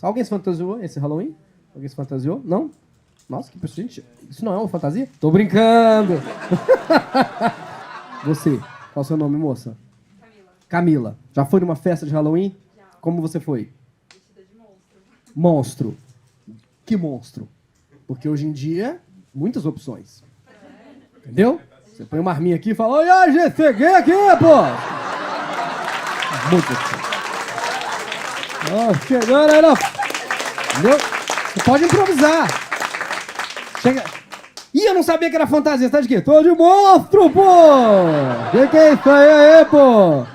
Alguém se fantasiou esse Halloween? Alguém se fantasiou? Não? Nossa, que pessoa, gente. Isso não é uma fantasia? Tô brincando! Você, qual é o seu nome, moça? Camila. Camila. Já foi numa festa de Halloween? Já. Como você foi? Vestida de monstro. Monstro. Que monstro? Porque hoje em dia, muitas opções. Entendeu? Você põe uma arminha aqui e fala: oi, gente, cheguei aqui, pô! Muitas opções. Chegando aí, não. Entendeu? Você pode improvisar. Chega. Ih, eu não sabia que era fantasia. Você tá de quê? Tô de monstro, pô! Que é isso aí, pô?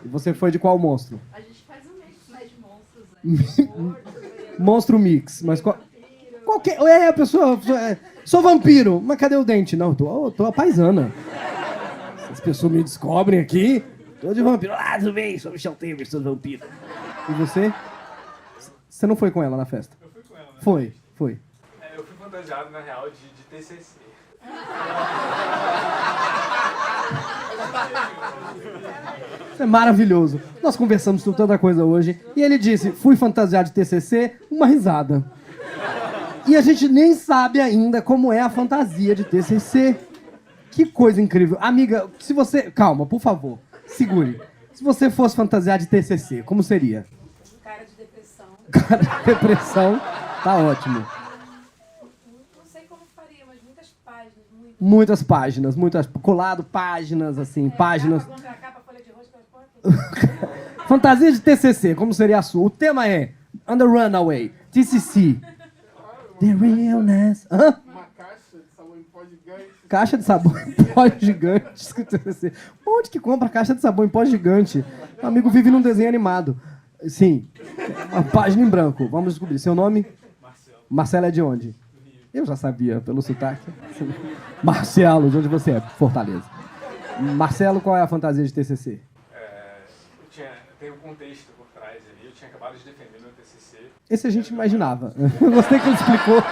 E você foi de qual monstro? A gente faz um mix, né, de monstros, né? Monstro mix. Mas qual que é a pessoa? Sou vampiro. Mas cadê o dente? Não, tô a paisana. As pessoas me descobrem aqui. Tô de vampiro. Ah, tudo bem, sou Michel Temer, sou vampiro. E você? Você não foi com ela na festa? Eu fui com ela, né? Foi. Eu fui fantasiado, na real, de TCC. Isso é maravilhoso. Nós conversamos sobre tanta coisa hoje. E ele disse, fui fantasiado de TCC, uma risada. E a gente nem sabe ainda como é a fantasia de TCC. Que coisa incrível. Amiga, se você... Calma, por favor. Segure. Se você fosse fantasiar de TCC, como seria? Cara de depressão. Cara, depressão, tá ótimo. Não sei como faria, mas muitas páginas, muito. Muitas páginas, colado páginas, assim, páginas. Capa contra capa, folha de rosto, porra. Fantasia de TCC, como seria a sua? O tema é On the Runaway, TCC. The Realness. Hã? Uma caixa de sabão em pó gigante. Caixa de sabão em pó gigante. Escrito TCC. Onde que compra caixa de sabão em pó gigante? Meu amigo vive num desenho animado. Sim. Uma página em branco. Vamos descobrir. Seu nome? Marcelo. Marcelo é de onde? Eu já sabia, pelo sotaque. Marcelo, de onde você é? Fortaleza. Marcelo, qual é a fantasia de TCC? Tem um contexto por trás ali. Eu tinha acabado de defender meu TCC. Esse a gente imaginava. Eu gostei que ele explicou.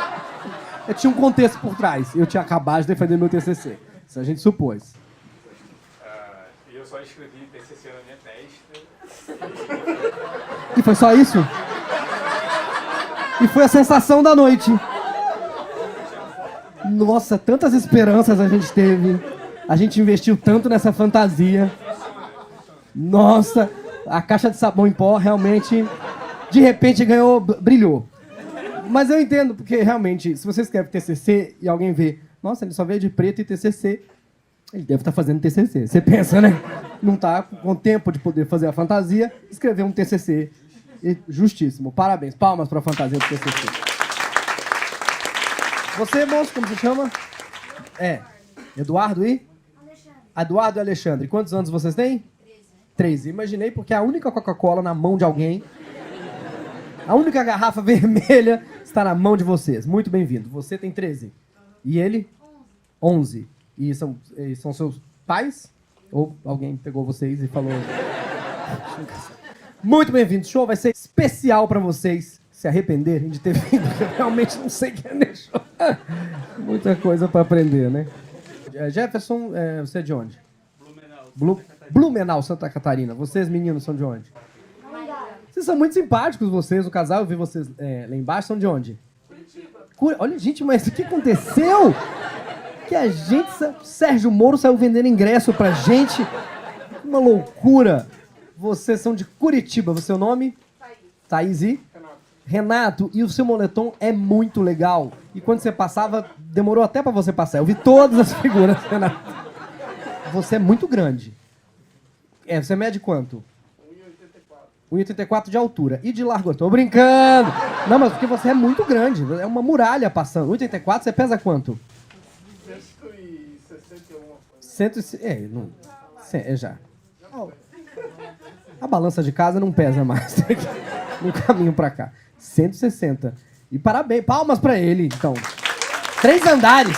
Eu tinha um contexto por trás. Eu tinha acabado de defender meu TCC. Isso a gente supôs. E eu só escrevi TCC na minha testa. E foi só isso? E foi a sensação da noite. Nossa, tantas esperanças a gente teve. A gente investiu tanto nessa fantasia. Nossa, a caixa de sabão em pó realmente, de repente, brilhou. Mas eu entendo, porque realmente, se você escreve TCC e alguém vê, nossa, ele só veio de preto e TCC, ele deve estar fazendo TCC. Você pensa, né? Não está com tempo de poder fazer a fantasia, escrever um TCC. E justíssimo. Parabéns. Palmas para a fantasia do TCC. Você, moço, como se chama? Eduardo e? Alexandre. Eduardo e Alexandre. Quantos anos vocês têm? 13. Imaginei, porque é a única Coca-Cola na mão de alguém. A única garrafa vermelha está na mão de vocês. Muito bem-vindo. Você tem 13. E ele? 11. E são seus pais? Ou alguém pegou vocês e falou... Muito bem-vindo. O show vai ser especial para vocês se arrependerem de ter vindo. Eu realmente não sei quem deixou. Muita coisa para aprender, né? Jefferson, você é de onde? Blumenau, Santa Catarina. Vocês, meninos, são de onde? Vocês são muito simpáticos, vocês. O casal, eu vi vocês lá embaixo. São de onde? Curitiba. Olha, gente, mas o que aconteceu? Que a gente... Sérgio Moro saiu vendendo ingresso pra gente. Uma loucura. Vocês são de Curitiba. O seu nome? Thaís e? Renato. E o seu moletom é muito legal. E quando você passava, demorou até pra você passar. Eu vi todas as figuras, Renato. Você é muito grande. Você mede quanto? 1,84 de altura. E de largura? Tô brincando. Não, mas porque você é muito grande. É uma muralha passando. 1,84, você pesa quanto? 161. Já. A balança de casa não pesa mais. No caminho pra cá. 160. E parabéns. Palmas pra ele, então. 3 andares.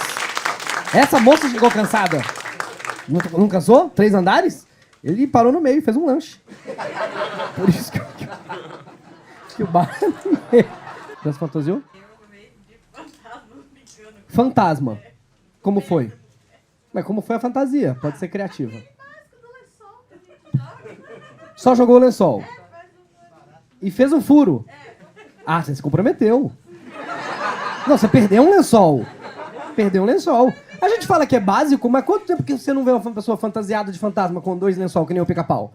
Essa moça chegou cansada. Não cansou? 3 andares? Ele parou no meio e fez um lanche. Por isso que o bar é no meio. Já se fantasiou? Eu meio de fantasma brincando. Fantasma. Como foi? Mas como foi a fantasia? Pode ser criativa. Só jogou o lençol. E fez um furo. Ah, você se comprometeu. Não, você perdeu um lençol. Perdeu um lençol. A gente fala que é básico, mas quanto tempo que você não vê uma pessoa fantasiada de fantasma com 2 lençol, que nem o pica-pau?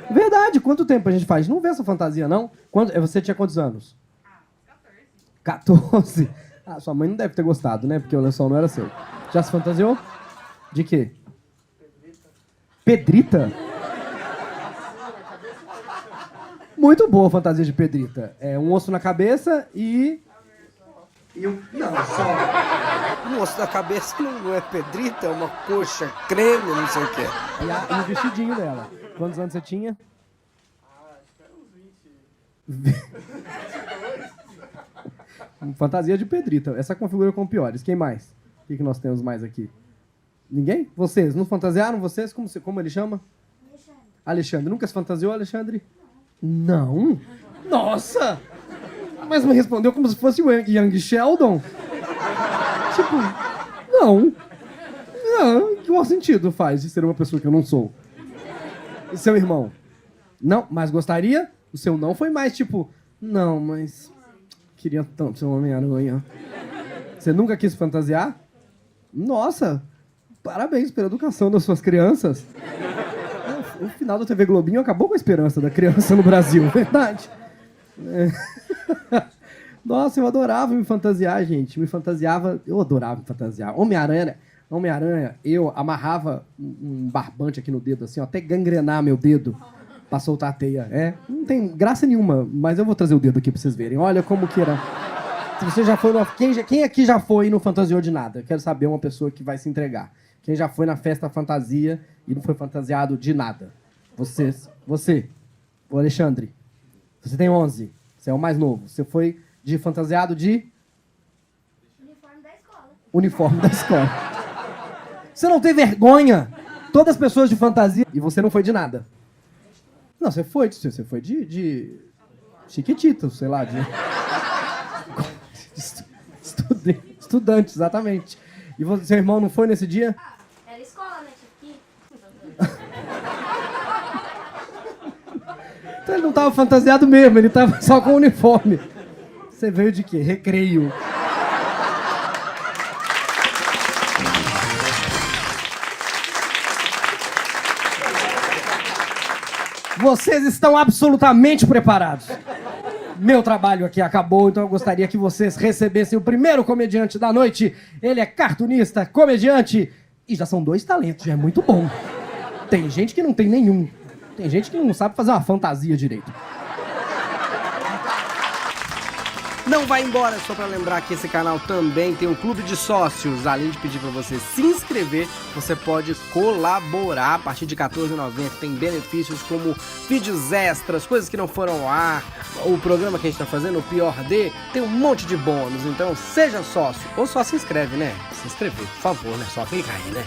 Verdade, quanto tempo a gente faz? Não vê essa fantasia, não? Você tinha quantos anos? 14? Ah, sua mãe não deve ter gostado, né? Porque o lençol não era seu. Já se fantasiou? De quê? Pedrita? Muito boa a fantasia de Pedrita. É um osso na cabeça e... Não, só... Um osso na cabeça não é pedrita, é uma coxa, creme, não sei o quê. E o vestidinho dela. Quantos anos você tinha? Acho que era uns 20. Fantasia de Pedrita. Essa configura com piores. Quem mais? O que nós temos mais aqui? Ninguém? Vocês? Não fantasiaram vocês? Como ele chama? Alexandre. Nunca se fantasiou, Alexandre? Não? Nossa! Mas me respondeu como se fosse o Young Sheldon. Tipo, não. Não, qual sentido faz de ser uma pessoa que eu não sou? E seu irmão? Não, mas gostaria? O seu não foi mais tipo, não, mas queria tanto ser um Homem-Aranha. Você nunca quis fantasiar? Nossa, parabéns pela educação das suas crianças. O final da TV Globinho acabou com a esperança da criança no Brasil, verdade? Nossa, eu adorava me fantasiar, gente. Eu adorava me fantasiar. Homem-Aranha, eu amarrava um barbante aqui no dedo, assim, ó, até gangrenar meu dedo pra soltar a teia. Não tem graça nenhuma, mas eu vou trazer o dedo aqui pra vocês verem. Olha como que era. Se você já foi quem aqui já foi e não fantasiou de nada? Quero saber uma pessoa que vai se entregar. Quem já foi na festa fantasia e não foi fantasiado de nada? Você, o Alexandre. Você tem 11. Você é o mais novo. Você foi fantasiado de... Uniforme da escola. Você não tem vergonha? Todas as pessoas de fantasia... E você não foi de nada. Não, você foi de Chiquitita, sei lá, de... Estudante, exatamente. E seu irmão não foi nesse dia? Era escola, né? Tinha Então ele não tava fantasiado mesmo, ele tava só com o uniforme. Você veio de quê? Recreio. Vocês estão absolutamente preparados. Meu trabalho aqui acabou, então eu gostaria que vocês recebessem o primeiro comediante da noite. Ele é cartunista, comediante, e já são 2 talentos, já é muito bom. Tem gente que não tem nenhum. Tem gente que não sabe fazer uma fantasia direito. Não vai embora, só pra lembrar que esse canal também tem um clube de sócios. Além de pedir pra você se inscrever, você pode colaborar a partir de R$14,90. Tem benefícios como vídeos extras, coisas que não foram ao ar, o programa que a gente tá fazendo, o Pior D, tem um monte de bônus. Então seja sócio, ou só se inscreve, né? Se inscrever, por favor, né? Só clicar aí, né?